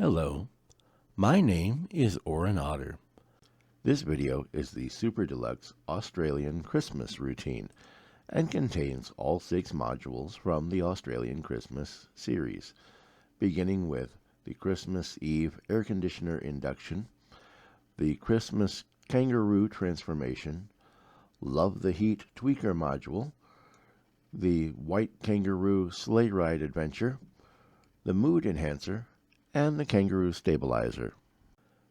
Hello, my name is Oren Otter. This video is the Superdeluxe Australian Christmas routine and contains all 6 modules from the Australian Christmas series, beginning with the Christmas Eve air conditioner induction, the Christmas Kangaroo transformation, Love the Heat tweaker module, the White Kangaroo sleigh ride adventure, the mood enhancer, and the Kangaroo stabilizer.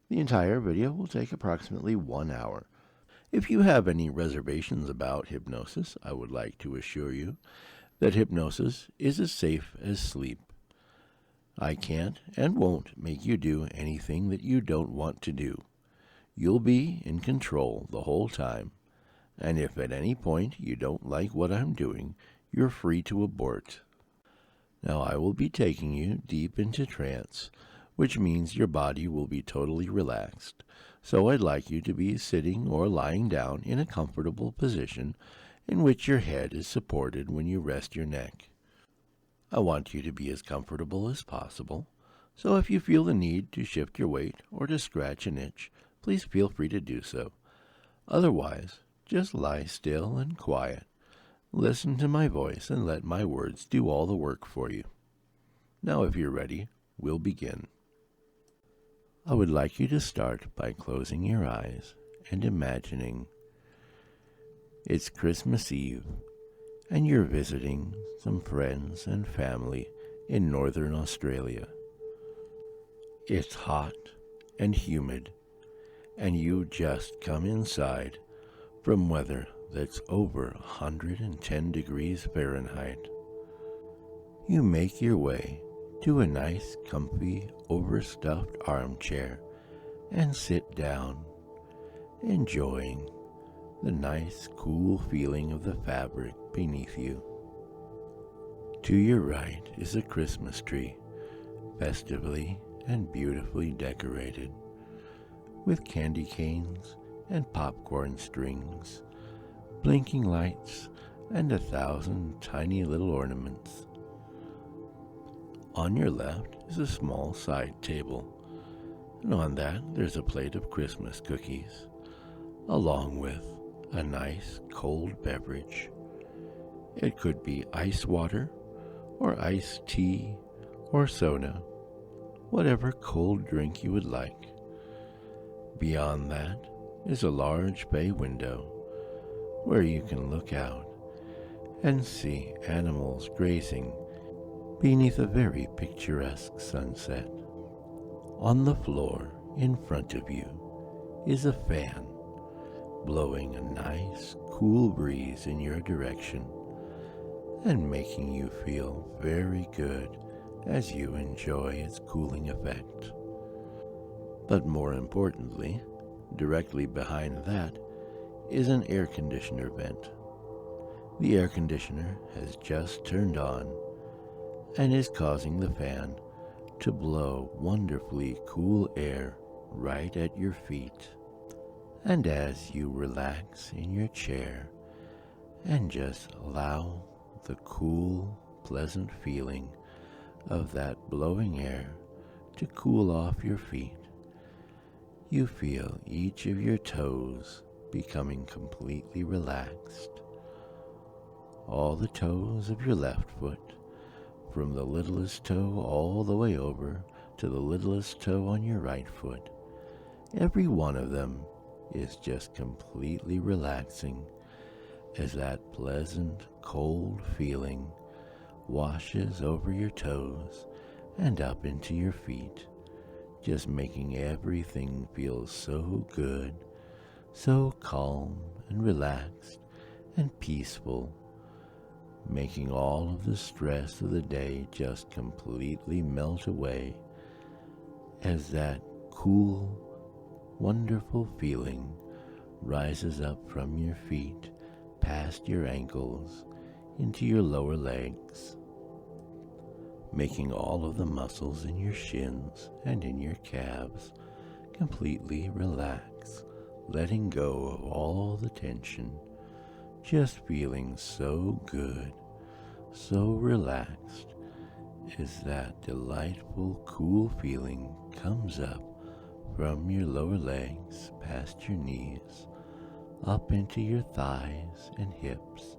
The entire video will take approximately 1 hour. If you have any reservations about hypnosis, I would like to assure you that hypnosis is as safe as sleep. I can't and won't make you do anything that you don't want to do. You'll be in control the whole time, and if at any point you don't like what I'm doing, you're free to abort. Now I will be taking you deep into trance, which means your body will be totally relaxed. So I'd like you to be sitting or lying down in a comfortable position in which your head is supported when you rest your neck. I want you to be as comfortable as possible, so if you feel the need to shift your weight or to scratch an itch, please feel free to do so. Otherwise, just lie still and quiet. Listen to my voice and let my words do all the work for you. Now if you're ready, we'll begin. I would like you to start by closing your eyes and imagining it's Christmas Eve and you're visiting some friends and family in northern Australia. It's hot and humid, and you just come inside from weather that's over 110 degrees Fahrenheit. You make your way to a nice, comfy, overstuffed armchair and sit down, enjoying the nice, cool feeling of the fabric beneath you. To your right is a Christmas tree, festively and beautifully decorated, with candy canes and popcorn strings, blinking lights, and 1,000 tiny little ornaments. On your left is a small side table, and on that there's a plate of Christmas cookies, along with a nice cold beverage. It could be ice water, or iced tea, or soda, whatever cold drink you would like. Beyond that is a large bay window, where you can look out and see animals grazing beneath a very picturesque sunset. On the floor in front of you is a fan, blowing a nice, cool breeze in your direction and making you feel very good as you enjoy its cooling effect. But more importantly, directly behind that is an air conditioner vent. The air conditioner has just turned on and is causing the fan to blow wonderfully cool air right at your feet. And as you relax in your chair and just allow the cool, pleasant feeling of that blowing air to cool off your feet, you feel each of your toes becoming completely relaxed. All the toes of your left foot, from the littlest toe all the way over to the littlest toe on your right foot, every one of them is just completely relaxing as that pleasant, cold feeling washes over your toes and up into your feet, just making everything feel so good, so calm and relaxed and peaceful, making all of the stress of the day just completely melt away as that cool, wonderful feeling rises up from your feet, past your ankles, into your lower legs, making all of the muscles in your shins and in your calves completely relax, letting go of all the tension, just feeling so good, so relaxed, as that delightful, cool feeling comes up from your lower legs, past your knees, up into your thighs and hips,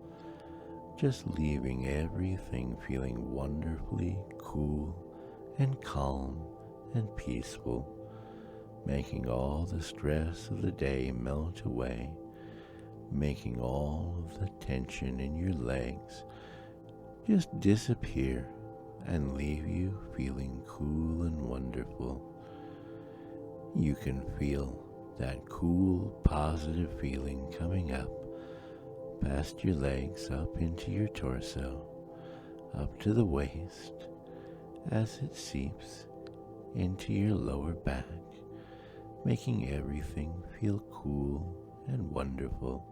just leaving everything feeling wonderfully cool and calm and peaceful, making all the stress of the day melt away, making all of the tension in your legs just disappear and leave you feeling cool and wonderful. You can feel that cool, positive feeling coming up past your legs, up into your torso, up to the waist, as it seeps into your lower back, making everything feel cool and wonderful.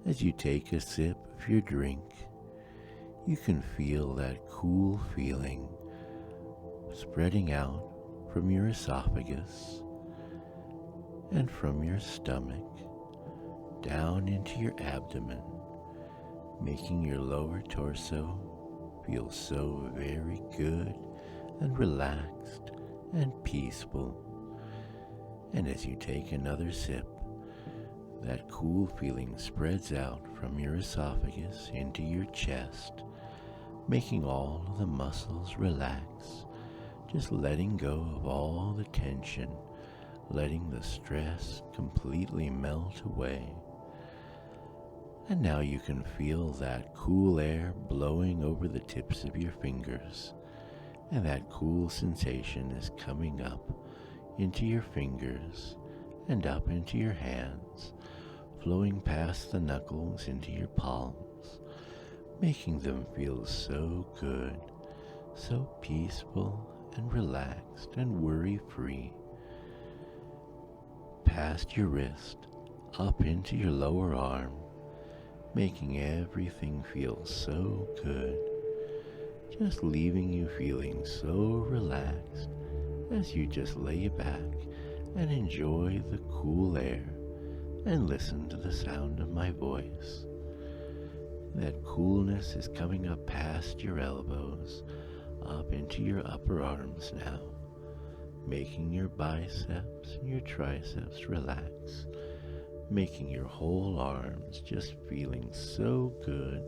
As you take a sip of your drink, you can feel that cool feeling spreading out from your esophagus and from your stomach down into your abdomen, making your lower torso feel so very good and relaxed and peaceful. And as you take another sip, that cool feeling spreads out from your esophagus into your chest, making all of the muscles relax, just letting go of all the tension, letting the stress completely melt away. And now you can feel that cool air blowing over the tips of your fingers, and that cool sensation is coming up into your fingers and up into your hands, flowing past the knuckles into your palms, making them feel so good, so peaceful and relaxed and worry-free. Past your wrist, up into your lower arm, making everything feel so good, just leaving you feeling so relaxed as you just lay back and enjoy the cool air and listen to the sound of my voice. That coolness is coming up past your elbows, up into your upper arms now, making your biceps and your triceps relax, making your whole arms just feeling so good,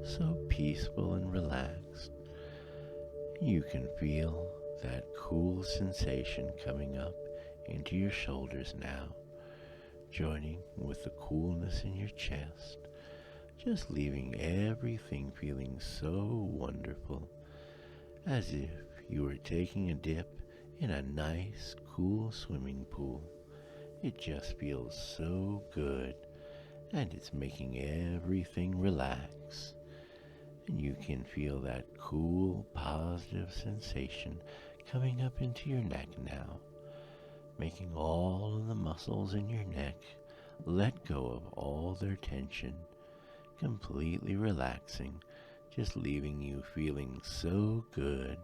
so peaceful and relaxed. You can feel that cool sensation coming up into your shoulders now, joining with the coolness in your chest, just leaving everything feeling so wonderful, as if you were taking a dip in a nice, cool swimming pool. It just feels so good, and it's making everything relax. And you can feel that cool, positive sensation coming up into your neck now, making all of the muscles in your neck let go of all their tension, completely relaxing, just leaving you feeling so good,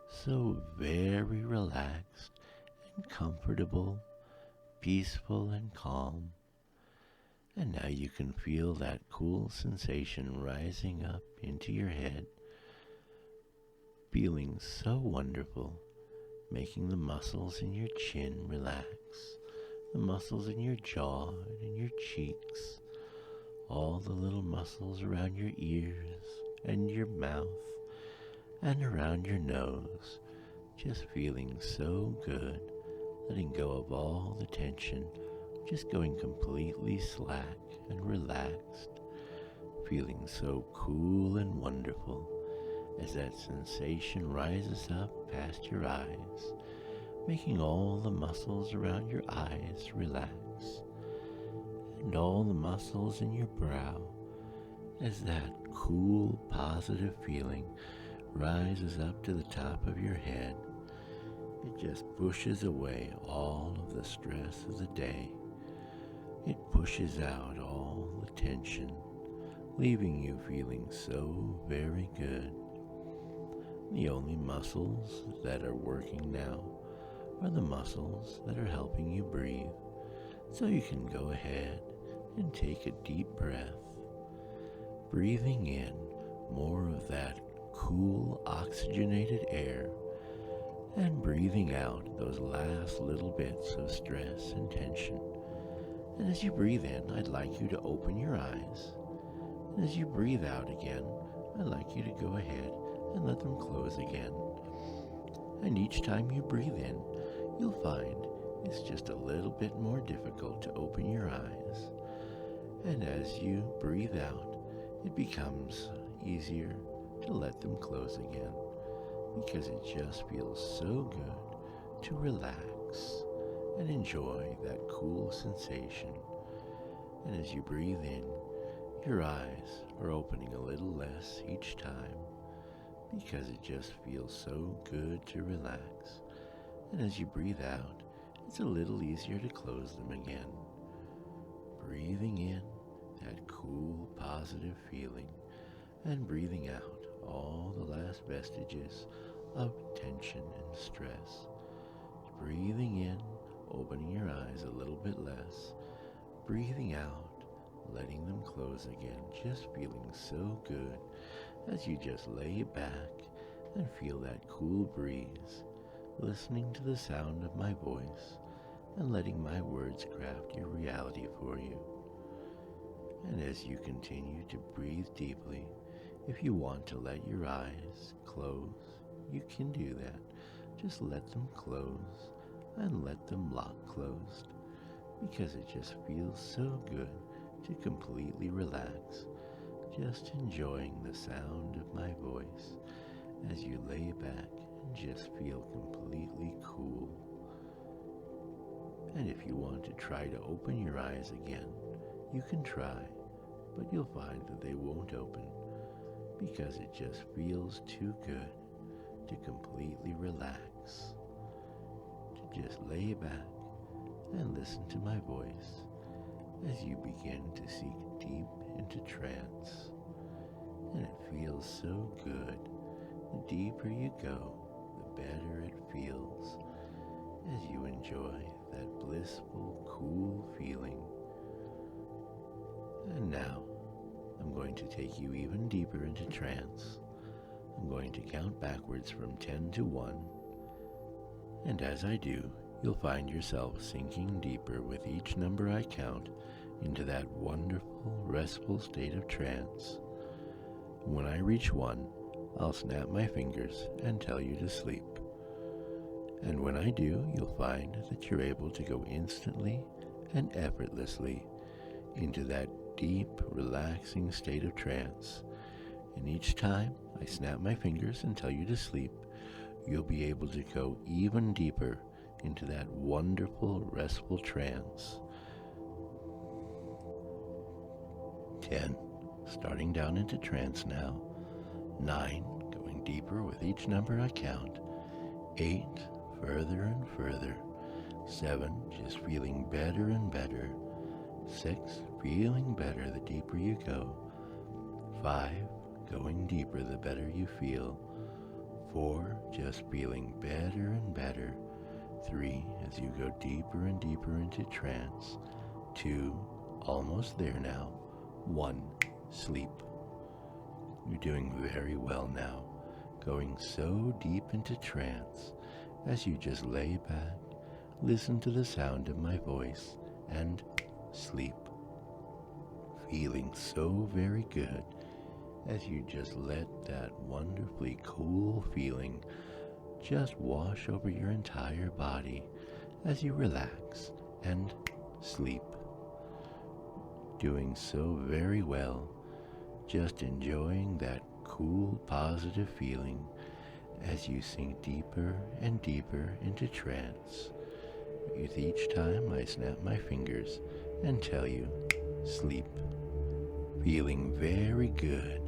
so very relaxed and comfortable, peaceful and calm. And now you can feel that cool sensation rising up into your head, feeling so wonderful, making the muscles in your chin relax, the muscles in your jaw and in your cheeks, all the little muscles around your ears and your mouth and around your nose, just feeling so good, letting go of all the tension, just going completely slack and relaxed, feeling so cool and wonderful as that sensation rises up past your eyes, making all the muscles around your eyes relax, and all the muscles in your brow as that cool, positive feeling rises up to the top of your head. It just pushes away all of the stress of the day. It pushes out all the tension, leaving you feeling so very good. The only muscles that are working now are the muscles that are helping you breathe. So you can go ahead and take a deep breath, breathing in more of that cool oxygenated air and breathing out those last little bits of stress and tension. And as you breathe in, I'd like you to open your eyes. And as you breathe out again, I'd like you to go ahead and let them close again. And each time you breathe in, you'll find it's just a little bit more difficult to open your eyes. And as you breathe out, it becomes easier to let them close again, because it just feels so good to relax and enjoy that cool sensation. And as you breathe in, your eyes are opening a little less each time, because it just feels so good to relax. And as you breathe out, it's a little easier to close them again. Breathing in that cool, positive feeling, and breathing out all the last vestiges of tension and stress. Breathing in, opening your eyes a little bit less. Breathing out, letting them close again, just feeling so good as you just lay back and feel that cool breeze, listening to the sound of my voice and letting my words craft your reality for you. And as you continue to breathe deeply, if you want to let your eyes close, you can do that. Just let them close and let them lock closed, because it just feels so good to completely relax, just enjoying the sound of my voice as you lay back and just feel completely cool. And if you want to try to open your eyes again, you can try, but you'll find that they won't open, because it just feels too good to completely relax, to just lay back and listen to my voice as you begin to sink deep into trance. And it feels so good. The deeper you go, the better it feels as you enjoy that blissful, cool feeling. And now, I'm going to take you even deeper into trance. I'm going to count backwards from 10 to 1. And as I do, you'll find yourself sinking deeper with each number I count into that wonderful, restful state of trance. When I reach 1, I'll snap my fingers and tell you to sleep. And when I do, you'll find that you're able to go instantly and effortlessly into that deep, relaxing state of trance. And each time I snap my fingers and tell you to sleep, you'll be able to go even deeper into that wonderful, restful trance. 10, starting down into trance now. 9, going deeper with each number I count. 8, further and further. 7, just feeling better and better. 6, feeling better the deeper you go. 5, going deeper the better you feel. 4, just feeling better and better. 3, as you go deeper and deeper into trance. 2, almost there now. 1, sleep. You're doing very well now, going so deep into trance as you just lay back, listen to the sound of my voice, and sleep. Feeling so very good as you just let that wonderfully cool feeling just wash over your entire body as you relax and sleep. Doing so very well, just enjoying that cool, positive feeling as you sink deeper and deeper into trance. With each time I snap my fingers and tell you, sleep. Feeling very good,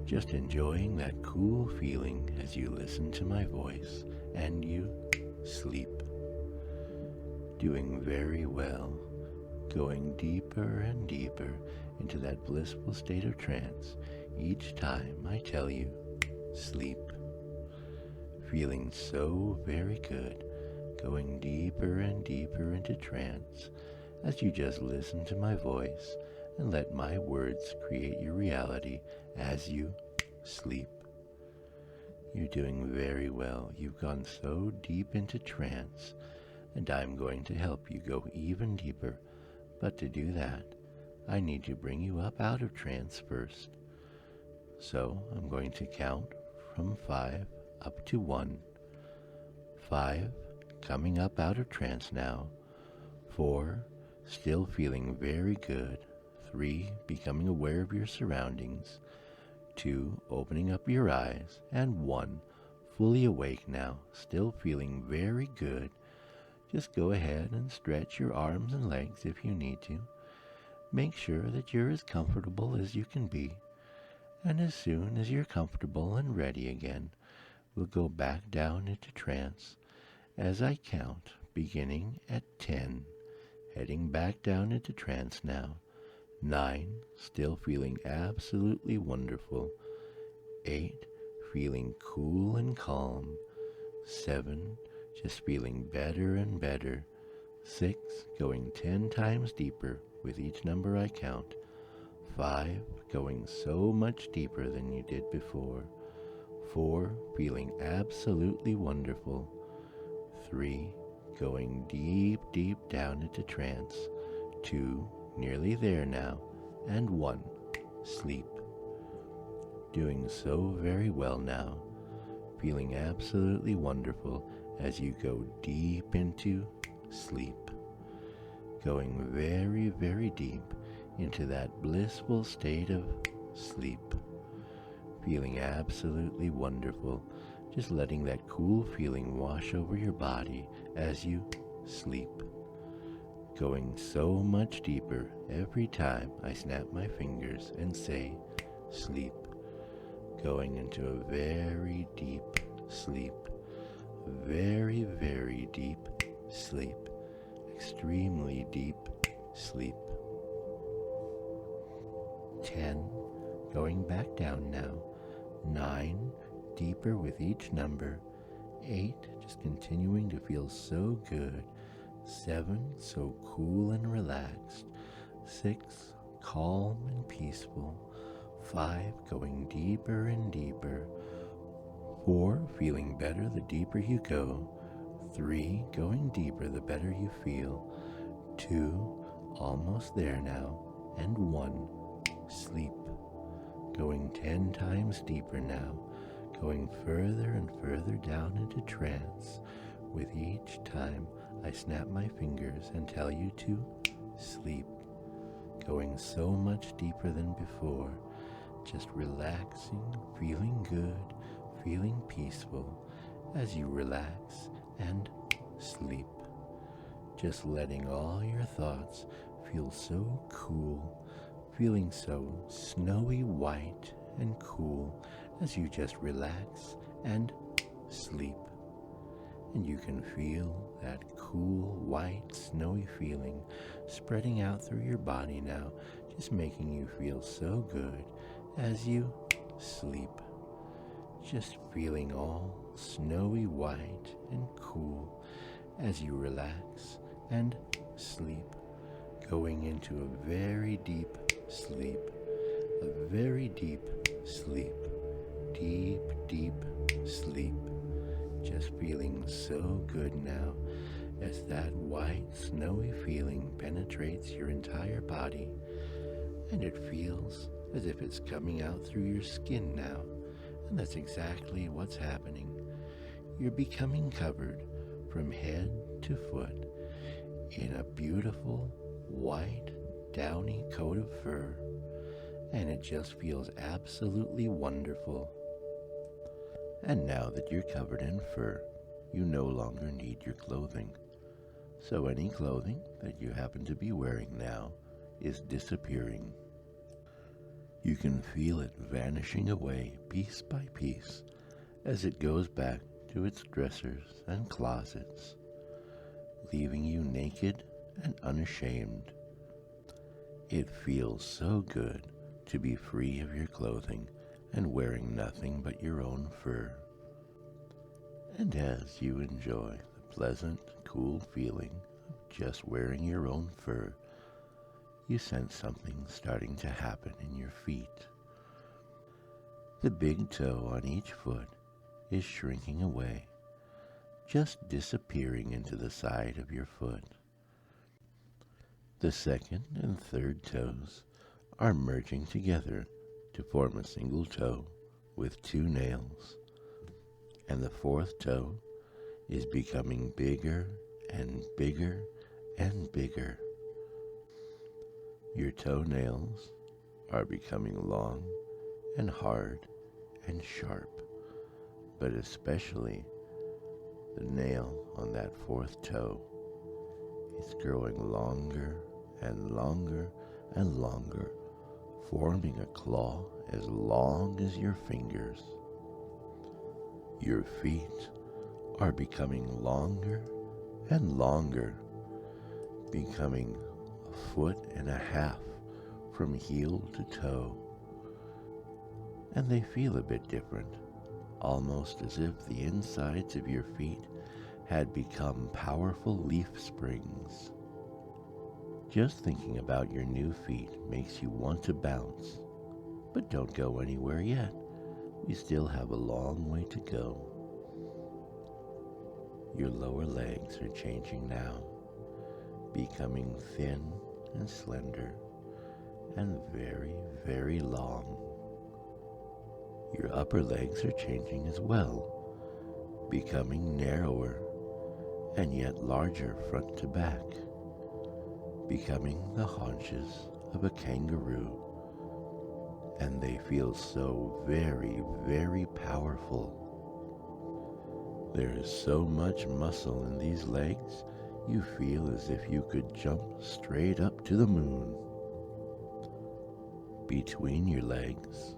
just enjoying that cool feeling as you listen to my voice and you sleep. Doing very well, going deeper and deeper into that blissful state of trance each time I tell you, sleep. Feeling so very good, going deeper and deeper into trance as you just listen to my voice and let my words create your reality as you sleep. You're doing very well. You've gone so deep into trance, and I'm going to help you go even deeper. But to do that, I need to bring you up out of trance first. So I'm going to count from 5 up to 1. 5, coming up out of trance now. 4, still feeling very good. 3, becoming aware of your surroundings. 2, opening up your eyes. And 1, fully awake now, still feeling very good. Just go ahead and stretch your arms and legs if you need to. Make sure that you're as comfortable as you can be. And as soon as you're comfortable and ready again, we'll go back down into trance as I count, beginning at 10, heading back down into trance now. 9, still feeling absolutely wonderful. 8, feeling cool and calm. 7, just feeling better and better. 6, going 10 times deeper with each number I count. 5, going so much deeper than you did before. 4, feeling absolutely wonderful. 3, going deep, deep down into trance. 2, nearly there now. And 1, sleep. Doing so very well now. Feeling absolutely wonderful as you go deep into sleep. Going very, very deep into that blissful state of sleep. Feeling absolutely wonderful, just letting that cool feeling wash over your body as you sleep. Going so much deeper every time I snap my fingers and say, sleep. Going into a very deep sleep. Very, very deep sleep. Extremely deep sleep. 10, going back down now. 9, deeper with each number. 8, just continuing to feel so good. 7, so cool and relaxed. 6, calm and peaceful. 5, going deeper and deeper. 4, feeling better the deeper you go. 3, going deeper the better you feel. 2, almost there now. And 1, sleep. Going 10 times deeper now, going further and further down into trance with each time I snap my fingers and tell you to sleep. Going so much deeper than before, just relaxing, feeling good, feeling peaceful as you relax and sleep. Just letting all your thoughts feel so cool, feeling so snowy white and cool as you just relax and sleep. And you can feel that cool, white, snowy feeling spreading out through your body now, just making you feel so good as you sleep. Just feeling all snowy white and cool as you relax and sleep. Going into a very deep sleep, a very deep sleep, deep, deep sleep. Just feeling so good now as that white, snowy feeling penetrates your entire body, and it feels as if it's coming out through your skin now, and that's exactly what's happening. You're becoming covered from head to foot in a beautiful, white, downy coat of fur, and it just feels absolutely wonderful. And now that you're covered in fur, you no longer need your clothing. So any clothing that you happen to be wearing now is disappearing. You can feel it vanishing away piece by piece as it goes back to its dressers and closets, leaving you naked and unashamed. It feels so good to be free of your clothing and wearing nothing but your own fur. And as you enjoy the pleasant, cool feeling of just wearing your own fur, you sense something starting to happen in your feet. The big toe on each foot is shrinking away, just disappearing into the side of your foot. The second and third toes are merging together to form a single toe with 2 nails, and the fourth toe is becoming bigger and bigger and bigger. Your toenails are becoming long and hard and sharp, but especially the nail on that fourth toe is growing longer and longer and longer, forming a claw as long as your fingers. Your feet are becoming longer and longer, becoming a foot and a half from heel to toe. And they feel a bit different, almost as if the insides of your feet had become powerful leaf springs. Just thinking about your new feet makes you want to bounce, but don't go anywhere yet. We still have a long way to go. Your lower legs are changing now, becoming thin and slender and very, very long. Your upper legs are changing as well, becoming narrower and yet larger front to back, becoming the haunches of a kangaroo. And they feel so very, very powerful. There is so much muscle in these legs, you feel as if you could jump straight up to the moon. Between your legs,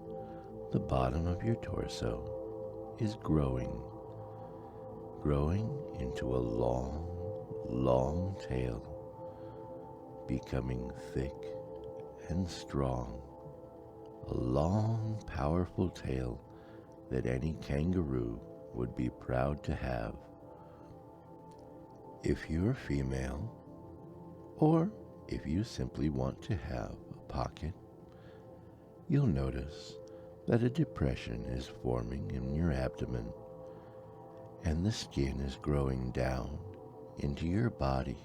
the bottom of your torso is growing into a long, long tail, becoming thick and strong. A long, powerful tail that any kangaroo would be proud to have. If you're female, or if you simply want to have a pocket, you'll notice that a depression is forming in your abdomen, and the skin is growing down into your body,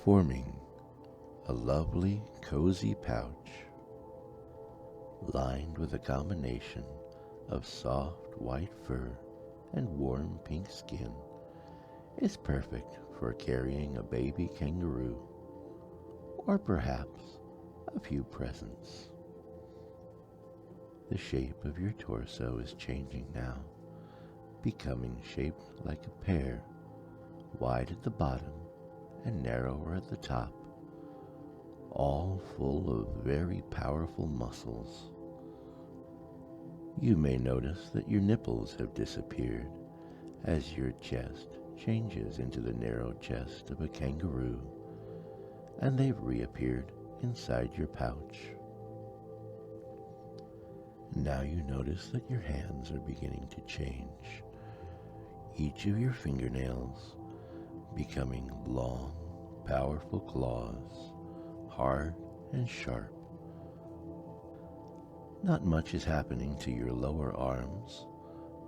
forming a lovely, cozy pouch lined with a combination of soft white fur and warm pink skin. It's perfect for carrying a baby kangaroo, or perhaps a few presents. The shape of your torso is changing now, becoming shaped like a pear, wide at the bottom and narrower at the top, all full of very powerful muscles. You may notice that your nipples have disappeared as your chest changes into the narrow chest of a kangaroo, and they've reappeared inside your pouch. Now you notice that your hands are beginning to change, each of your fingernails becoming long, powerful claws, hard and sharp. Not much is happening to your lower arms,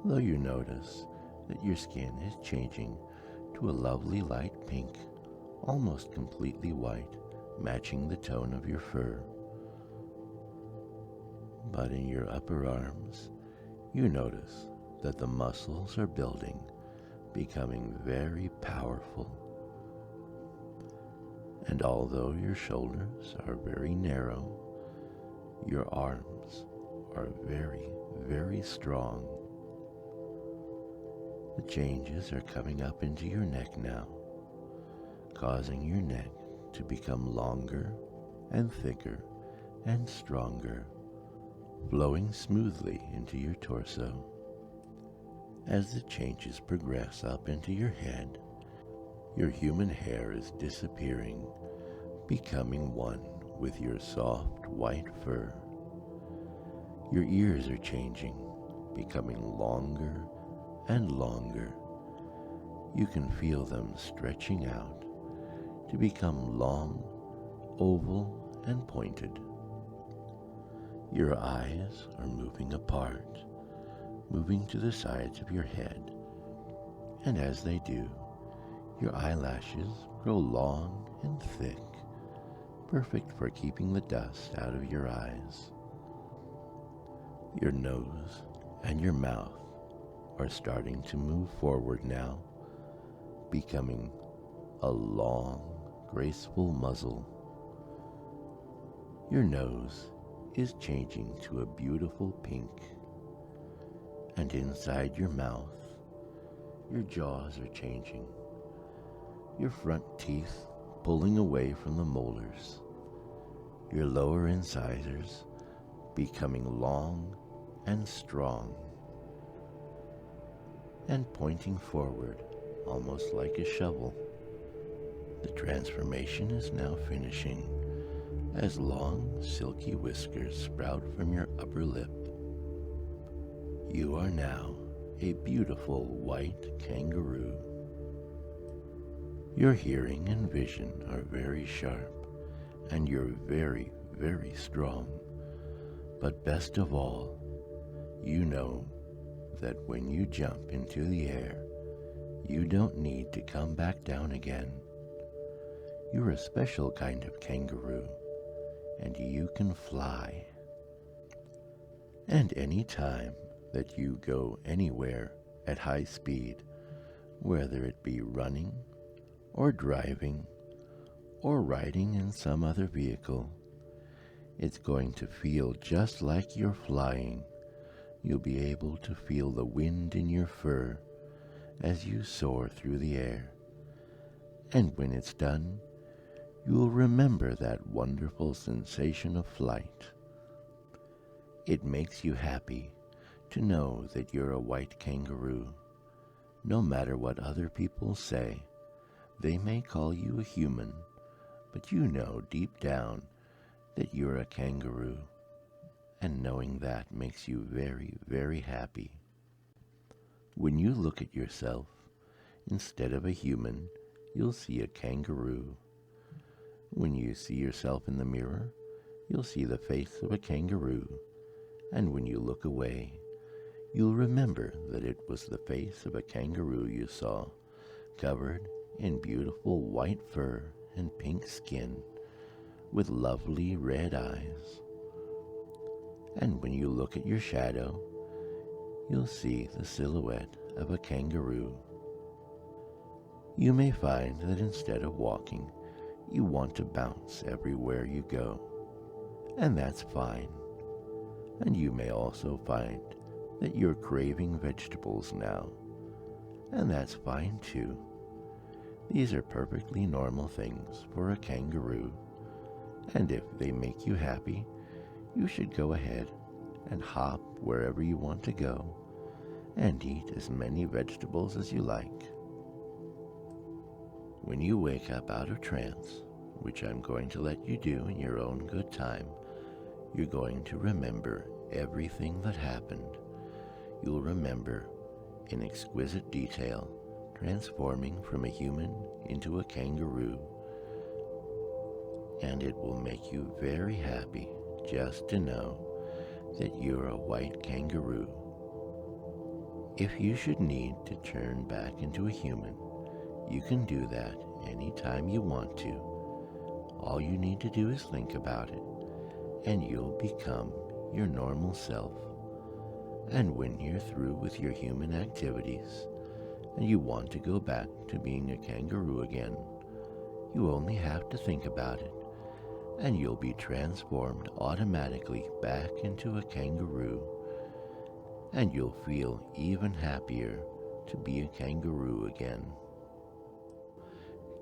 though you notice that your skin is changing to a lovely light pink, almost completely white, matching the tone of your fur. But in your upper arms, you notice that the muscles are building, becoming very powerful. And although your shoulders are very narrow, your arms are very, very strong. The changes are coming up into your neck now, causing your neck to become longer and thicker and stronger, flowing smoothly into your torso. As the changes progress up into your head, your human hair is disappearing, becoming one with your soft white fur. Your ears are changing, becoming longer and longer. You can feel them stretching out to become long, oval, and pointed. Your eyes are moving apart, moving to the sides of your head. And as they do, your eyelashes grow long and thick, perfect for keeping the dust out of your eyes. Your nose and your mouth are starting to move forward now, becoming a long, graceful muzzle. Your nose is changing to a beautiful pink, and inside your mouth, your jaws are changing, your front teeth pulling away from the molars, your lower incisors becoming long and strong, and pointing forward almost like a shovel. The transformation is now finishing as long, silky whiskers sprout from your upper lip. You are now a beautiful white kangaroo. Your hearing and vision are very sharp, and you're very, very strong. But best of all, you know that when you jump into the air, you don't need to come back down again. You're a special kind of kangaroo, and you can fly. And any time that you go anywhere at high speed, whether it be running or driving or riding in some other vehicle, it's going to feel just like you're flying. You'll be able to feel the wind in your fur as you soar through the air. And when it's done, you'll remember that wonderful sensation of flight. It makes you happy to know that you're a white kangaroo. No matter what other people say, they may call you a human, but you know deep down that you're a kangaroo, and knowing that makes you very, very happy. When you look at yourself, instead of a human, you'll see a kangaroo. When you see yourself in the mirror, you'll see the face of a kangaroo, and when you look away, you'll remember that it was the face of a kangaroo you saw, covered in beautiful white fur and pink skin, with lovely red eyes. And when you look at your shadow, you'll see the silhouette of a kangaroo. You may find that instead of walking, you want to bounce everywhere you go, and that's fine. And you may also find that you're craving vegetables now, and that's fine too. These are perfectly normal things for a kangaroo, and if they make you happy, you should go ahead and hop wherever you want to go and eat as many vegetables as you like. When you wake up out of trance, which I'm going to let you do in your own good time, you're going to remember everything that happened. You'll remember in exquisite detail transforming from a human into a kangaroo, and it will make you very happy just to know that you're a white kangaroo. If you should need to turn back into a human, you can do that anytime you want to. All you need to do is think about it, and you'll become your normal self. And when you're through with your human activities, and you want to go back to being a kangaroo again, you only have to think about it, and you'll be transformed automatically back into a kangaroo, and you'll feel even happier to be a kangaroo again.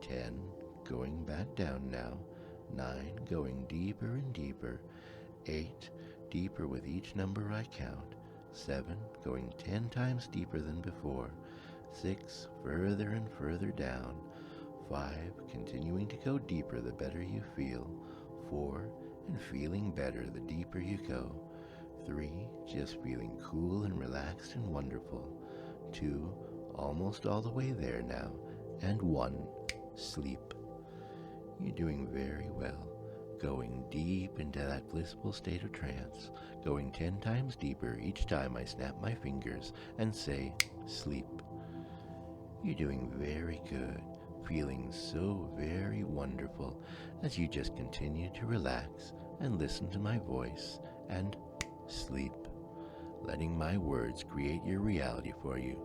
10, going back down now. 9, going deeper and deeper. 8, deeper with each number I count. 7, going 10 times deeper than before. 6, further and further down. 5, continuing to go deeper the better you feel. 4, and feeling better the deeper you go. 3, just feeling cool and relaxed and wonderful. 2, almost all the way there now. And 1, sleep. You're doing very well. going deep into that blissful state of trance, going 10 times deeper each time I snap my fingers and say, sleep. You're doing very good, feeling so very wonderful as you just continue to relax and listen to my voice and sleep, letting my words create your reality for you,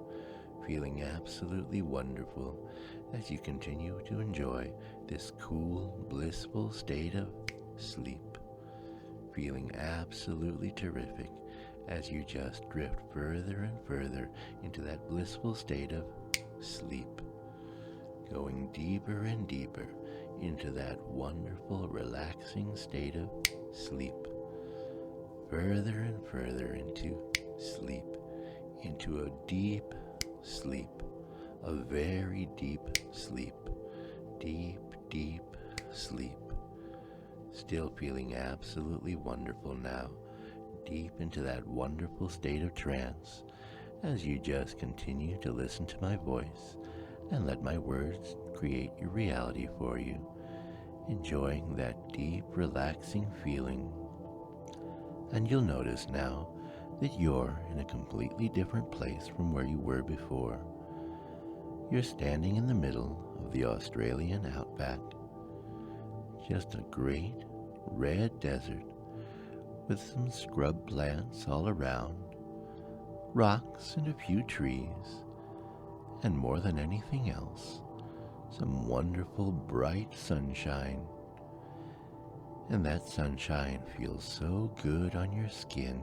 feeling absolutely wonderful as you continue to enjoy this cool, blissful state of sleep, feeling absolutely terrific as you just drift further and further into that blissful state of sleep, going deeper and deeper into that wonderful, relaxing state of sleep, further and further into sleep, into a deep sleep, a very deep sleep, deep, deep sleep. Still feeling absolutely wonderful now, deep into that wonderful state of trance, as you just continue to listen to my voice and let my words create your reality for you, enjoying that deep, relaxing feeling. And you'll notice now that you're in a completely different place from where you were before. You're standing in the middle of the Australian outback, just a great red desert with some scrub plants all around, rocks and a few trees, and more than anything else, some wonderful bright sunshine. And that sunshine feels so good on your skin.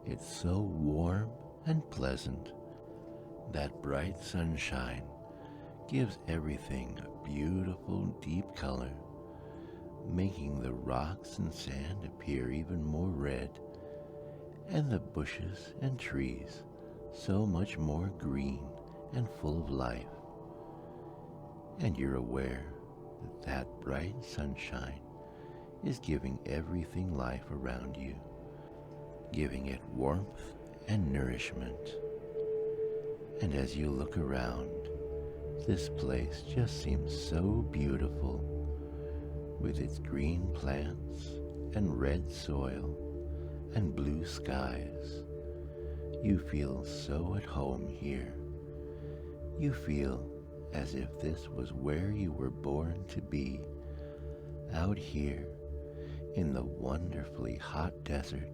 It's so warm and pleasant. That bright sunshine gives everything a beautiful deep color, making the rocks and sand appear even more red, and the bushes and trees so much more green and full of life. And you're aware that that bright sunshine is giving everything life around you, giving it warmth and nourishment. And as you look around, this place just seems so beautiful, with its green plants and red soil and blue skies. You feel so at home here. You feel as if this was where you were born to be, out here in the wonderfully hot desert,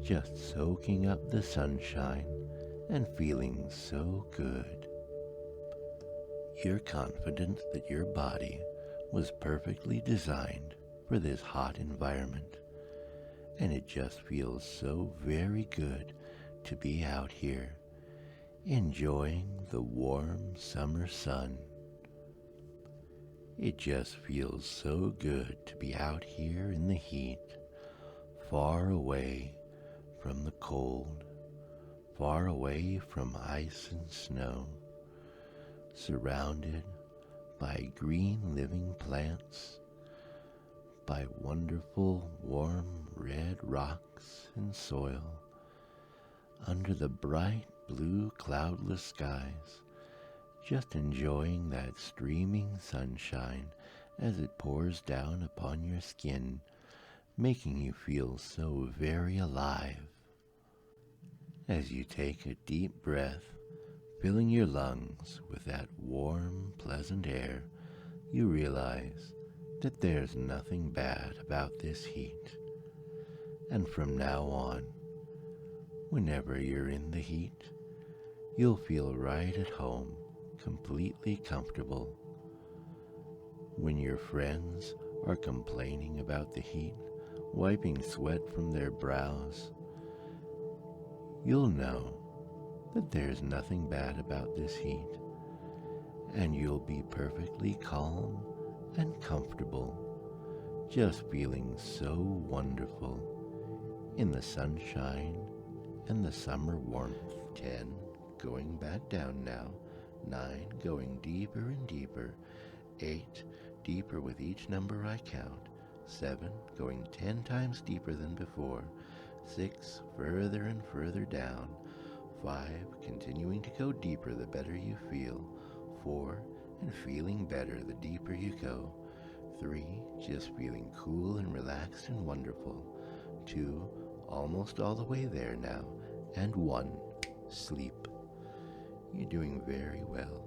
just soaking up the sunshine and feeling so good. You're confident that your body was perfectly designed for this hot environment, and it just feels so very good to be out here, enjoying the warm summer sun. It just feels so good to be out here in the heat, far away from the cold, far away from ice and snow, surrounded by green living plants, by wonderful warm red rocks and soil, under the bright blue cloudless skies, just enjoying that streaming sunshine as it pours down upon your skin, making you feel so very alive. As you take a deep breath, filling your lungs with that warm, pleasant air, you realize that there's nothing bad about this heat. And from now on, whenever you're in the heat, you'll feel right at home, completely comfortable. When your friends are complaining about the heat, wiping sweat from their brows, you'll know that there's nothing bad about this heat, and you'll be perfectly calm and comfortable, just feeling so wonderful in the sunshine and the summer warmth. 10, going back down now. 9, going deeper and deeper. 8, deeper with each number I count. 7, going 10 times deeper than before. 6, further and further down. 5, continuing to go deeper the better you feel. 4, and feeling better the deeper you go. 3, just feeling cool and relaxed and wonderful. 2, almost all the way there now. And 1, sleep. You're doing very well,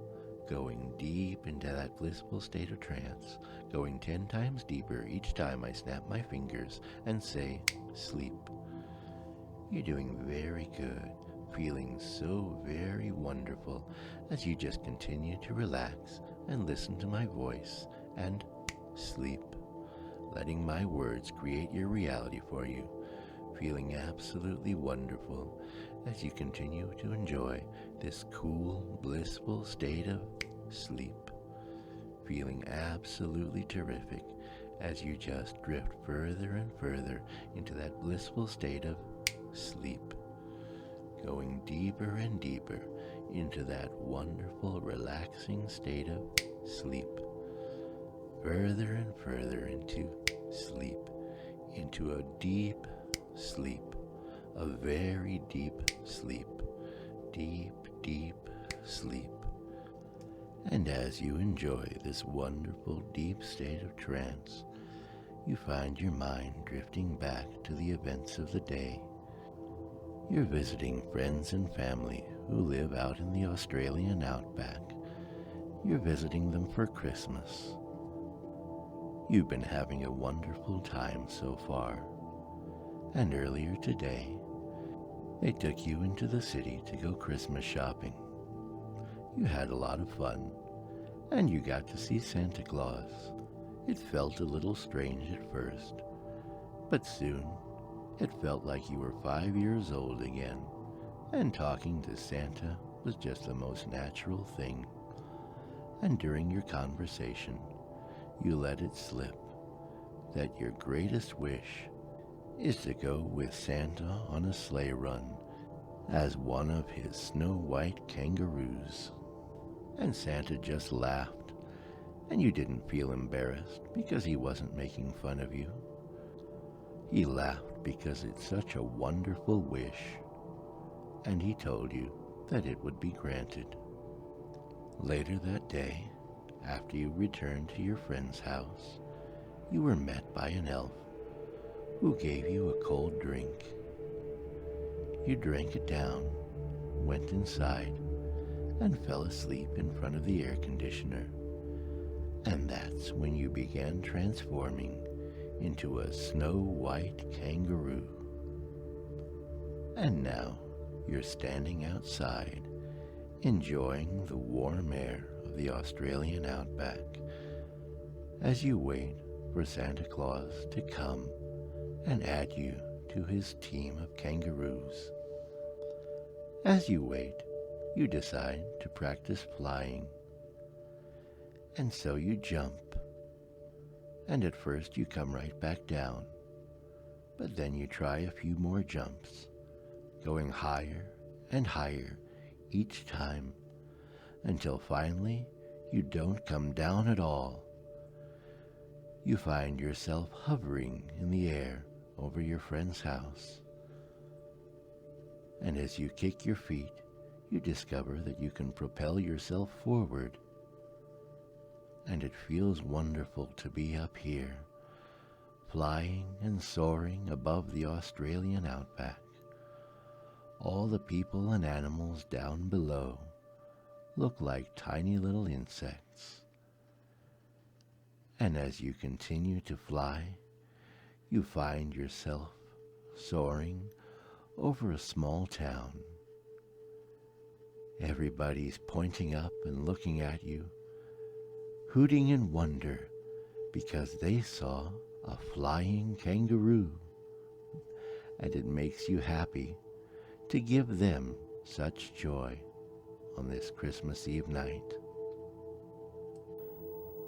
going deep into that blissful state of trance, going 10 times deeper each time I snap my fingers and say, sleep. You're doing very good, feeling so very wonderful as you just continue to relax and listen to my voice and sleep, letting my words create your reality for you, feeling absolutely wonderful as you continue to enjoy this cool, blissful state of sleep, feeling absolutely terrific as you just drift further and further into that blissful state of sleep, going deeper and deeper into that wonderful, relaxing state of sleep, further and further into sleep, into a deep sleep, a very deep sleep, deep, deep sleep. And as you enjoy this wonderful, deep state of trance, you find your mind drifting back to the events of the day. You're visiting friends and family who live out in the Australian outback. You're visiting them for Christmas. You've been having a wonderful time so far. And earlier today, they took you into the city to go Christmas shopping. You had a lot of fun, and you got to see Santa Claus. It felt a little strange at first, but soon it felt like you were 5 years old again, and talking to Santa was just the most natural thing. And during your conversation, you let it slip that your greatest wish is to go with Santa on a sleigh run as one of his snow-white kangaroos. And Santa just laughed, and you didn't feel embarrassed because he wasn't making fun of you. He laughed because it's such a wonderful wish, and he told you that it would be granted. Later that day, after you returned to your friend's house, you were met by an elf who gave you a cold drink. You drank it down, went inside, and fell asleep in front of the air conditioner. And that's when you began transforming into a snow-white kangaroo. And now you're standing outside, enjoying the warm air of the Australian outback as you wait for Santa Claus to come and add you to his team of kangaroos. As you wait, you decide to practice flying. And so you jump. And at first you come right back down. But then you try a few more jumps, going higher and higher each time, until finally you don't come down at all. You find yourself hovering in the air over your friend's house. And as you kick your feet, you discover that you can propel yourself forward. And it feels wonderful to be up here, flying and soaring above the Australian outback. All the people and animals down below look like tiny little insects. And as you continue to fly, you find yourself soaring over a small town. Everybody's pointing up and looking at you, hooting in wonder because they saw a flying kangaroo. And it makes you happy to give them such joy on this Christmas Eve night.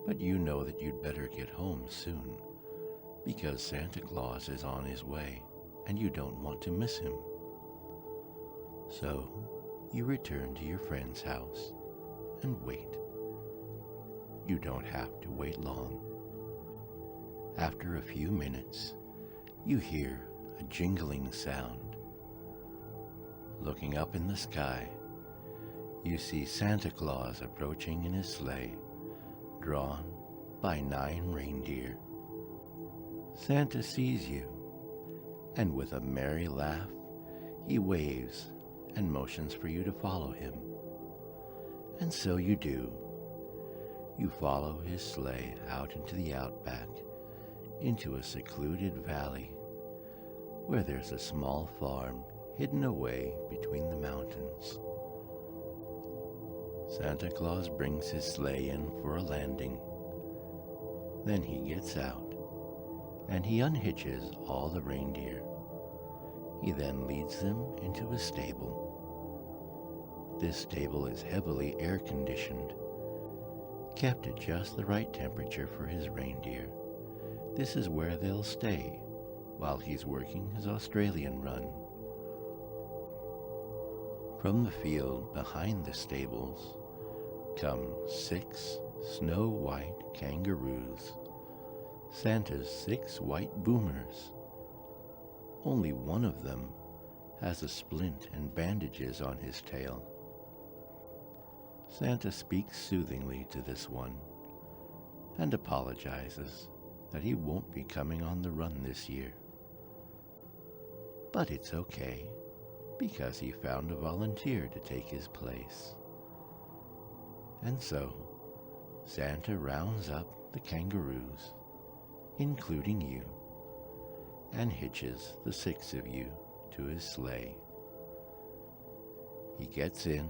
But you know that you'd better get home soon, because Santa Claus is on his way and you don't want to miss him. So you return to your friend's house and wait. You don't have to wait long. After a few minutes, you hear a jingling sound. Looking up in the sky, you see Santa Claus approaching in his sleigh, drawn by 9 reindeer. Santa sees you, and with a merry laugh, he waves and motions for you to follow him. And so you do. You follow his sleigh out into the outback, into a secluded valley, where there's a small farm hidden away between the mountains. Santa Claus brings his sleigh in for a landing. Then he gets out, and he unhitches all the reindeer. He then leads them into a stable. This stable is heavily air-conditioned, kept at just the right temperature for his reindeer. This is where they'll stay while he's working his Australian run. From the field behind the stables come 6 snow-white kangaroos, Santa's 6 white boomers. Only one of them has a splint and bandages on his tail. Santa speaks soothingly to this one and apologizes that he won't be coming on the run this year. But it's okay, because he found a volunteer to take his place. And so, Santa rounds up the kangaroos, including you, and hitches the 6 of you to his sleigh. He gets in,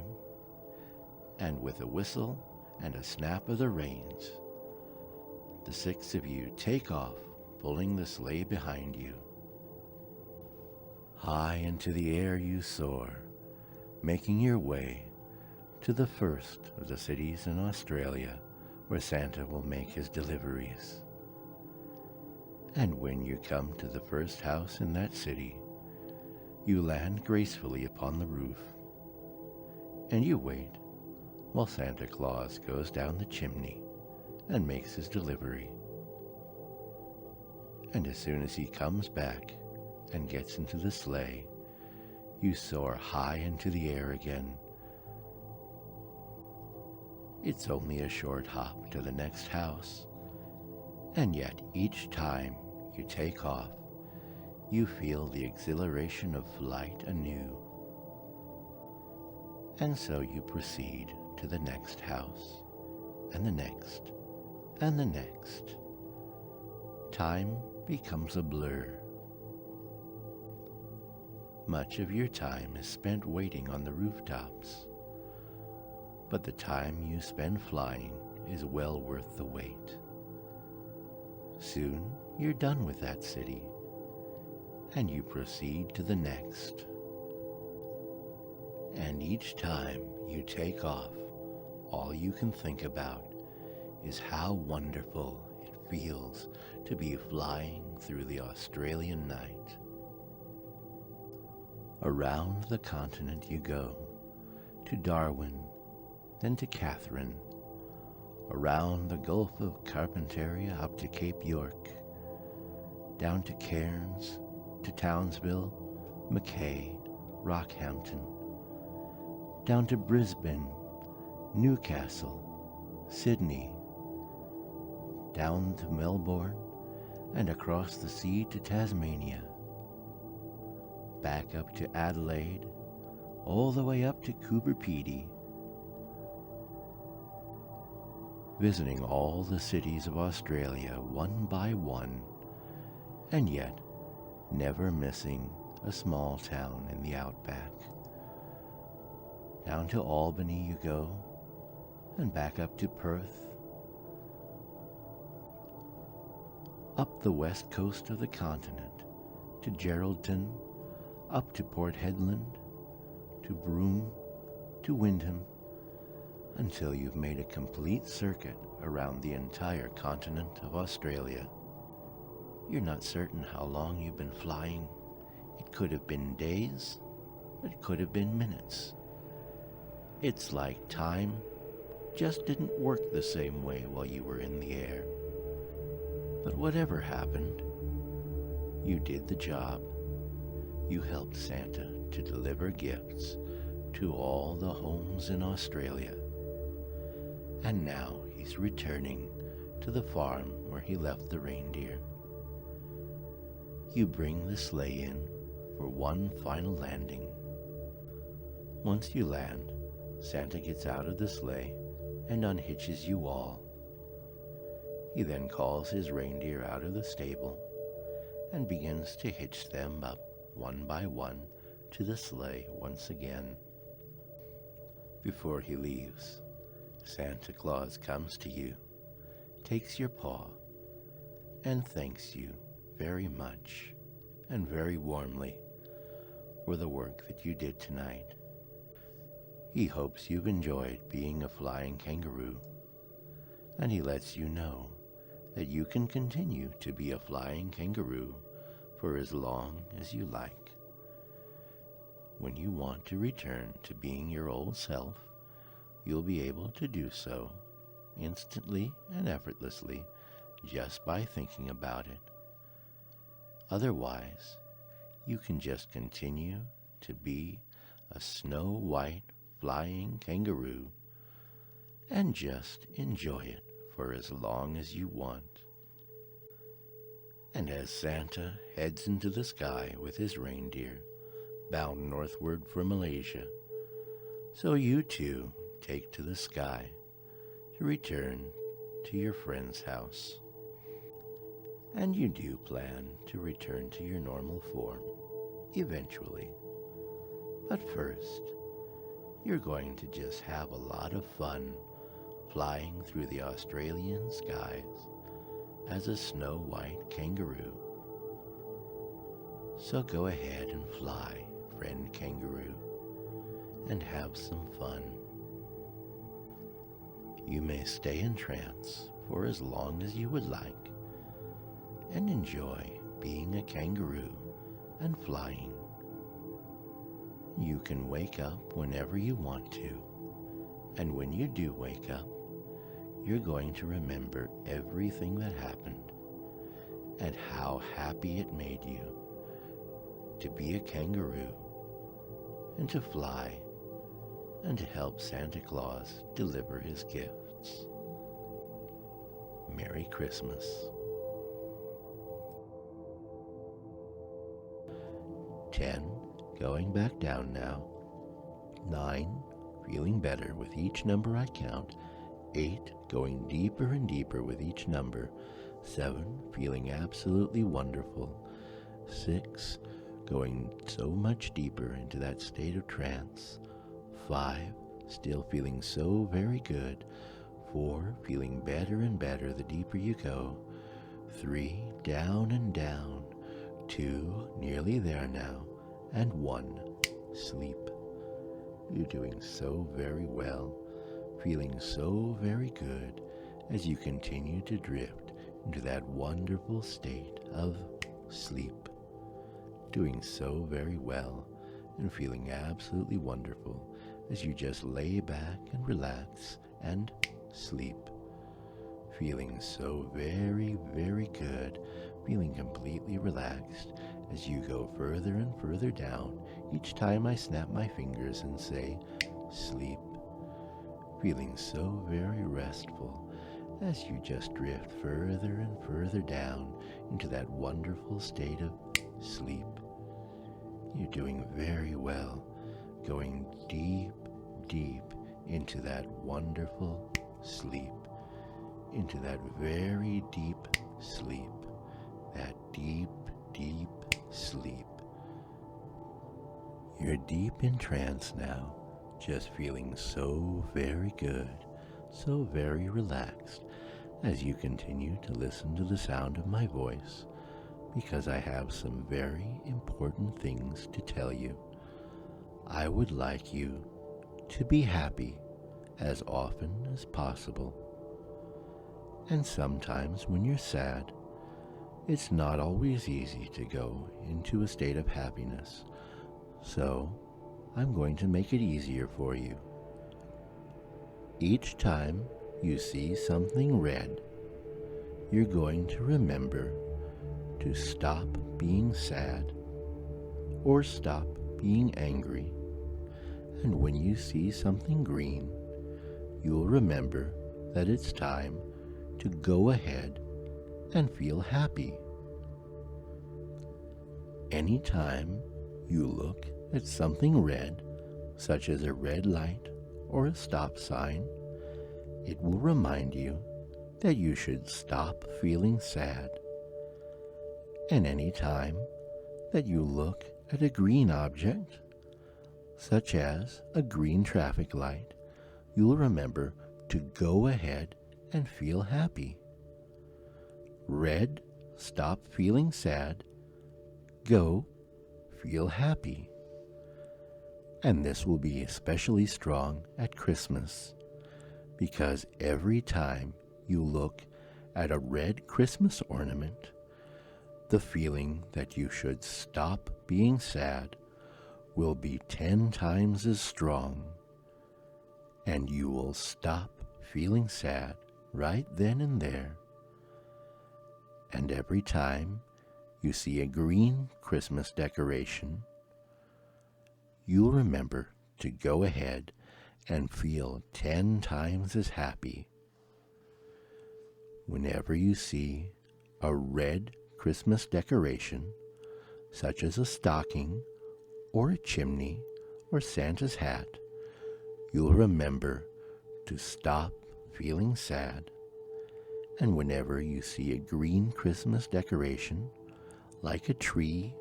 and with a whistle and a snap of the reins, the 6 of you take off, pulling the sleigh behind you. High into the air you soar, making your way to the first of the cities in Australia where Santa will make his deliveries. And when you come to the first house in that city, you land gracefully upon the roof, and you wait while Santa Claus goes down the chimney and makes his delivery. And as soon as he comes back and gets into the sleigh, you soar high into the air again. It's only a short hop to the next house, and yet each time you take off, you feel the exhilaration of flight anew. And so you proceed to the next house, and the next, and the next. Time becomes a blur. Much of your time is spent waiting on the rooftops, but the time you spend flying is well worth the wait. Soon you're done with that city, and you proceed to the next. And each time you take off, all you can think about is how wonderful it feels to be flying through the Australian night. Around the continent you go, to Darwin, then to Catherine, around the Gulf of Carpentaria up to Cape York, down to Cairns, to Townsville, Mackay, Rockhampton, down to Brisbane, Newcastle, Sydney, down to Melbourne, and across the sea to Tasmania, back up to Adelaide, all the way up to Coober Pedy, visiting all the cities of Australia one by one, and yet never missing a small town in the outback. Down to Albany you go, and back up to Perth, up the west coast of the continent, to Geraldton, up to Port Hedland, to Broome, to Wyndham, until you've made a complete circuit around the entire continent of Australia. You're not certain how long you've been flying. It could have been days, it could have been minutes. It's like time just didn't work the same way while you were in the air. But whatever happened, you did the job. You helped Santa to deliver gifts to all the homes in Australia. And now he's returning to to the farm where he left the reindeer. You bring the sleigh in for one final landing. Once you land, Santa gets out of the sleigh and unhitches you all. He then calls his reindeer out of the stable and begins to hitch them up one by one to the sleigh once again. Before he leaves, Santa Claus comes to you, takes your paw, and thanks you very much and very warmly for the work that you did tonight. He hopes you've enjoyed being a flying kangaroo, and he lets you know that you can continue to be a flying kangaroo for as long as you like. When you want to return to being your old self, you'll be able to do so instantly and effortlessly just by thinking about it. Otherwise, you can just continue to be a snow-white flying kangaroo and just enjoy it for as long as you want. And as Santa heads into the sky with his reindeer, bound northward for Malaysia, so you too take to the sky to return to your friend's house. And you do plan to return to your normal form eventually. But first, you're going to just have a lot of fun flying through the Australian skies as a snow-white kangaroo. So go ahead and fly, friend kangaroo, and have some fun. You may stay in trance for as long as you would like and enjoy being a kangaroo and flying. You can wake up whenever you want to, and when you do wake up, you're going to remember everything that happened and how happy it made you to be a kangaroo and to fly and to help Santa Claus deliver his gifts. Merry Christmas. 10, going back down now. 9, feeling better with each number I count. 8, going deeper and deeper with each number. 7, feeling absolutely wonderful. 6, going so much deeper into that state of trance. 5, still feeling so very good. 4, feeling better and better the deeper you go. 3, down and down. 2, nearly there now. And 1, sleep. You're doing so very well, feeling so very good as you continue to drift into that wonderful state of sleep. Doing so very well and feeling absolutely wonderful as you just lay back and relax and sleep. Feeling so very, very good, feeling completely relaxed as you go further and further down each time I snap my fingers and say, sleep. Feeling so very restful as you just drift further and further down into that wonderful state of sleep. You're doing very well, going deep, deep into that wonderful sleep, into that very deep sleep, that deep, deep sleep. You're deep in trance now, just feeling so very good, so very relaxed as you continue to listen to the sound of my voice, because I have some very important things to tell you. I would like you to be happy as often as possible. And sometimes when you're sad, it's not always easy to go into a state of happiness. So, I'm going to make it easier for you. Each time you see something red, you're going to remember to stop being sad or stop being angry. And when you see something green, you'll remember that it's time to go ahead and feel happy. Anytime you look at something red, such as a red light or a stop sign, it will remind you that you should stop feeling sad. And any time that you look at a green object, such as a green traffic light, you'll remember to go ahead and feel happy. Red, stop feeling sad. Go, feel happy. And this will be especially strong at Christmas, because every time you look at a red Christmas ornament, the feeling that you should stop being sad will be 10 times as strong, and you will stop feeling sad right then and there. And every time you see a green Christmas decoration, you'll remember to go ahead and feel 10 times as happy. Whenever you see a red Christmas decoration, such as a stocking or a chimney or Santa's hat, you'll remember to stop feeling sad. And whenever you see a green Christmas decoration, like a tree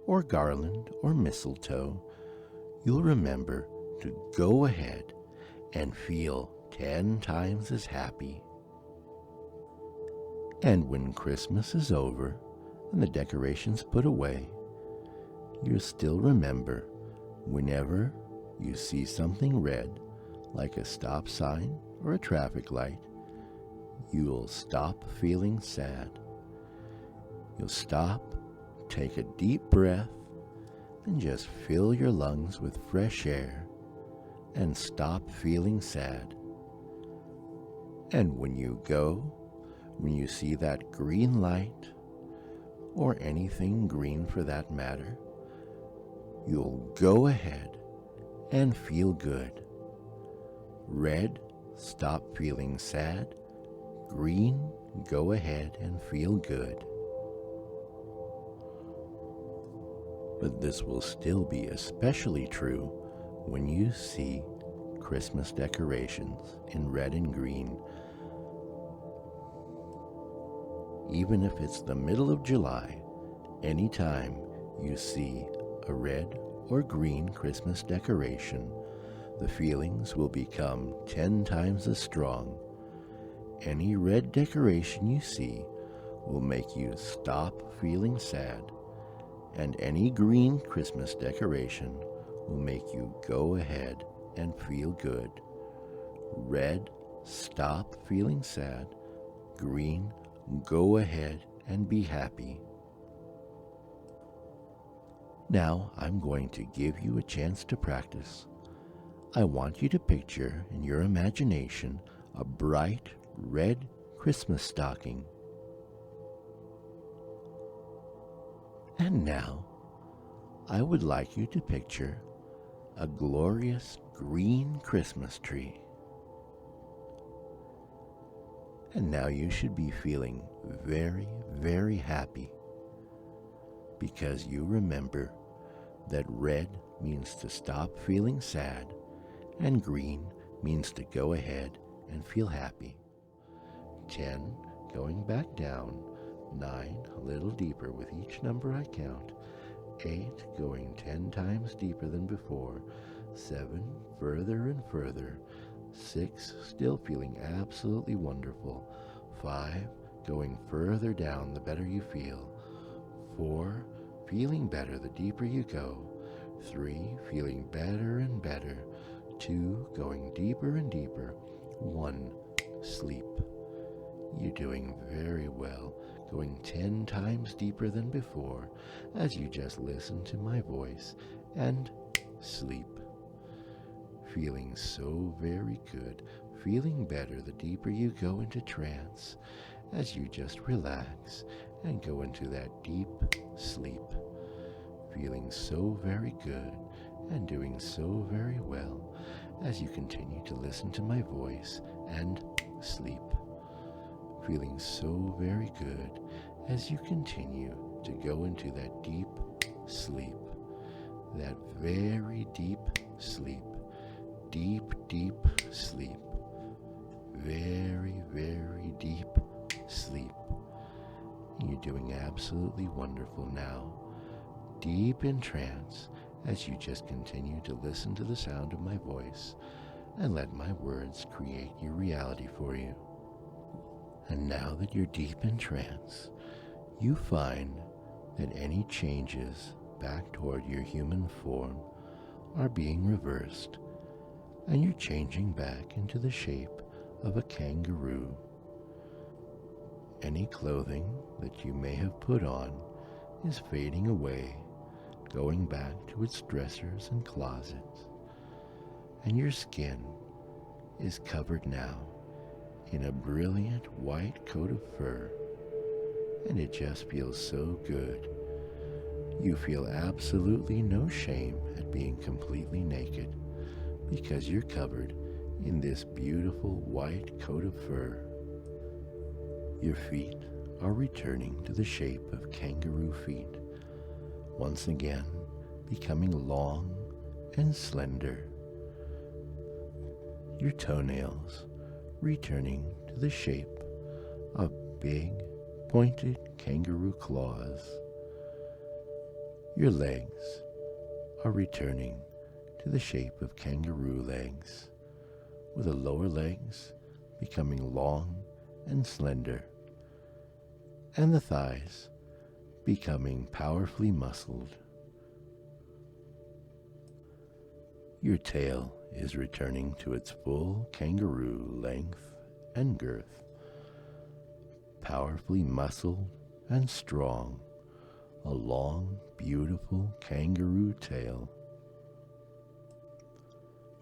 or garland or mistletoe, you'll remember to go ahead and feel 10 times as happy. And when Christmas is over and the decorations put away, you'll still remember, whenever you see something red, like a stop sign or a traffic light, you'll stop feeling sad. You'll stop, take a deep breath, and just fill your lungs with fresh air and stop feeling sad. And when you see that green light, or anything green for that matter, you'll go ahead and feel good. Red, stop feeling sad. Green, go ahead and feel good. But this will still be especially true when you see Christmas decorations in red and green. Even if it's the middle of July, anytime you see a red or green Christmas decoration, the feelings will become 10 times as strong. Any red decoration you see will make you stop feeling sad, and any green Christmas decoration will make you go ahead and feel good. Red, stop feeling sad. Green, go ahead and be happy. Now I'm going to give you a chance to practice. I want you to picture in your imagination a bright red Christmas stocking. And now I would like you to picture a glorious green Christmas tree. And now you should be feeling very, very happy, because you remember that red means to stop feeling sad and green means to go ahead and feel happy. 10, going back down. 9, a little deeper with each number I count. 8, going 10 times deeper than before. 7, further and further. 6, still feeling absolutely wonderful. 5, going further down the better you feel. 4, feeling better the deeper you go. 3, feeling better and better. 2, going deeper and deeper. 1, sleep. You're doing very well, going 10 times deeper than before as you just listen to my voice and sleep. Feeling so very good, feeling better the deeper you go into trance as you just relax and go into that deep sleep. Feeling so very good and doing so very well as you continue to listen to my voice and sleep. feeling so very good as you continue to go into that deep sleep, that very deep sleep, deep, deep sleep, very, very deep sleep. You're doing absolutely wonderful now, deep in trance, as you just continue to listen to the sound of my voice and let my words create your reality for you. And now that you're deep in trance, you find that any changes back toward your human form are being reversed, and you're changing back into the shape of a kangaroo. Any clothing that you may have put on is fading away, going back to its dressers and closets, and your skin is covered now in a brilliant white coat of fur, and it just feels so good. You feel absolutely no shame at being completely naked because you're covered in this beautiful white coat of fur. Your feet are returning to the shape of kangaroo feet, once again becoming long and slender. Your toenails returning to the shape of big, pointed kangaroo claws. Your legs are returning to the shape of kangaroo legs, with the lower legs becoming long and slender, and the thighs becoming powerfully muscled. Your tail is returning to its full kangaroo length and girth, powerfully muscled and strong, a long, beautiful kangaroo tail.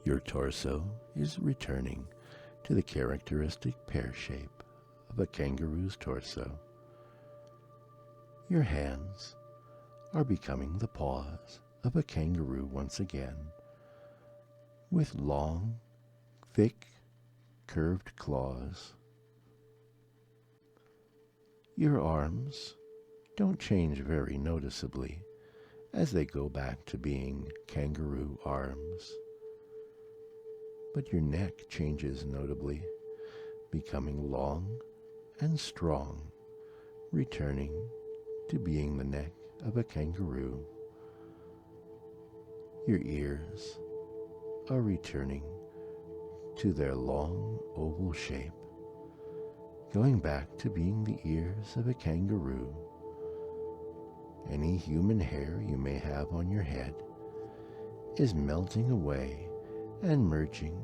Your torso is returning to the characteristic pear shape of a kangaroo's torso. Your hands are becoming the paws of a kangaroo once again, with long, thick, curved claws. Your arms don't change very noticeably as they go back to being kangaroo arms, but your neck changes notably, becoming long and strong, returning to being the neck of a kangaroo. Your ears are returning to their long oval shape, going back to being the ears of a kangaroo. Any human hair you may have on your head is melting away and merging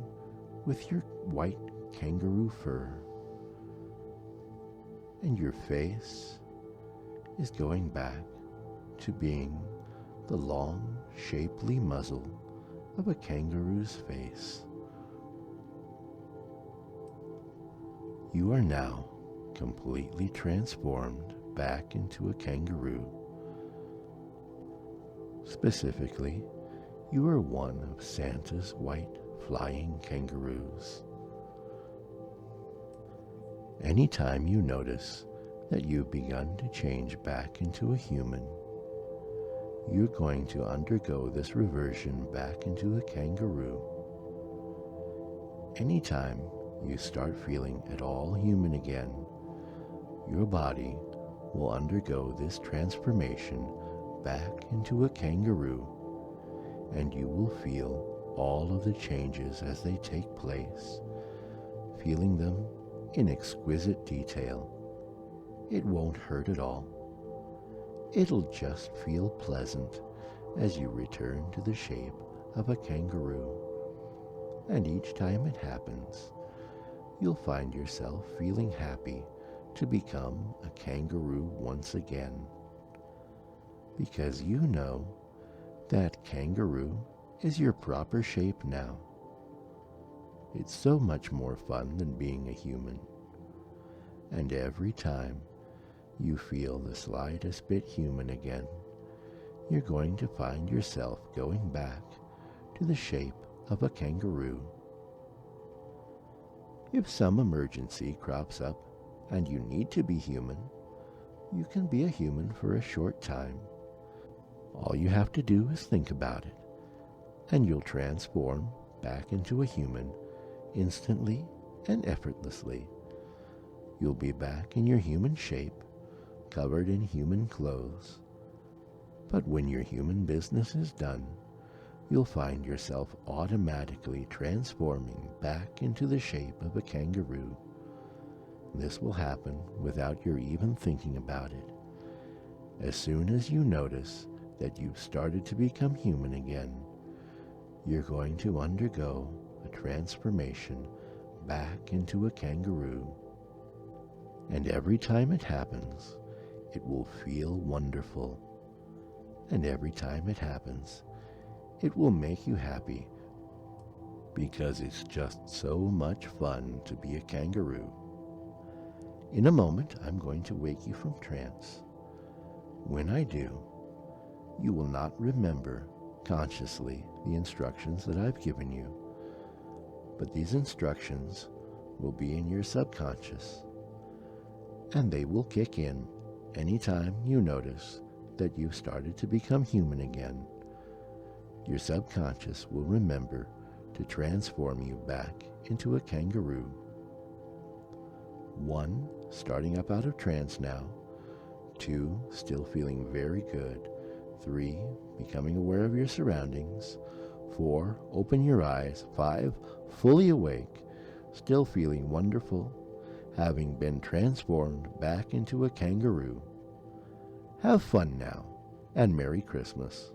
with your white kangaroo fur, and your face is going back to being the long, shapely muzzle of a kangaroo's face. You are now completely transformed back into a kangaroo. Specifically, you are one of Santa's white flying kangaroos. Anytime you notice that you've begun to change back into a human, you're going to undergo this reversion back into a kangaroo. Anytime you start feeling at all human again, your body will undergo this transformation back into a kangaroo, and you will feel all of the changes as they take place, feeling them in exquisite detail. It won't hurt at all. It'll just feel pleasant as you return to the shape of a kangaroo. And each time it happens, you'll find yourself feeling happy to become a kangaroo once again, because you know that kangaroo is your proper shape now. It's so much more fun than being a human, and every time you feel the slightest bit human again, you're going to find yourself going back to the shape of a kangaroo. If some emergency crops up and you need to be human, you can be a human for a short time. All you have to do is think about it, and you'll transform back into a human instantly and effortlessly. You'll be back in your human shape, covered in human clothes. But when your human business is done, you'll find yourself automatically transforming back into the shape of a kangaroo. This will happen without your even thinking about it. As soon as you notice that you've started to become human again, you're going to undergo a transformation back into a kangaroo. And every time it happens, it will feel wonderful. And every time it happens, it will make you happy, because it's just so much fun to be a kangaroo. In a moment, I'm going to wake you from trance. When I do, you will not remember consciously the instructions that I've given you, but these instructions will be in your subconscious, and they will kick in anytime you notice that you've started to become human again. Your subconscious will remember to transform you back into a kangaroo. 1, starting up out of trance now. 2, still feeling very good. 3, becoming aware of your surroundings. 4, open your eyes. 5, fully awake, still feeling wonderful, having been transformed back into a kangaroo. Have fun now, and Merry Christmas.